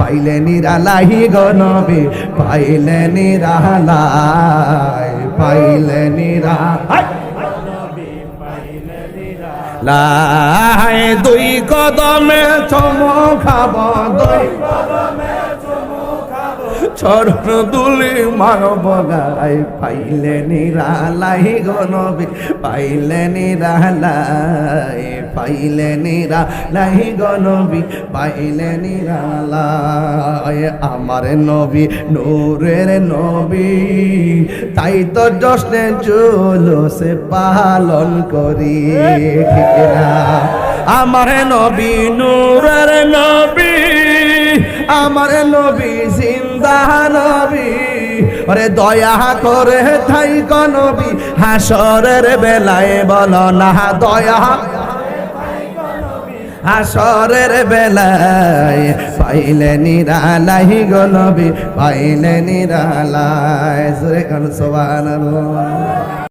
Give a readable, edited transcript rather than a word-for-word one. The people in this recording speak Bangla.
পাইলে নিরালাই গো নবী পাইলে নিরালাই পাইলে নিরালাই লাই দুই কদমে চুমু খাব দুই কদমে চুমু খাব চরণ দুলি মারব গায় পাইলে নিরালাই গো নবী পাইলে নিরালাই পাইলে নিরালাই গো নবী পাইলে নিরালাই আমার নবী নূরের নবী তাই তো জশ্নে জুলুসে পালন করি ঠিক না আমার নবী নূরের নবী আমার নবী জিন্দা নবী ওরে দয়া করে থাই গো নবী হাসরের বেলায় বলো না দয়া হাসরের বেলায় পাইলে নিরালাই গো নবী পাইলে নিরালাই সুবহানাল্লাহ।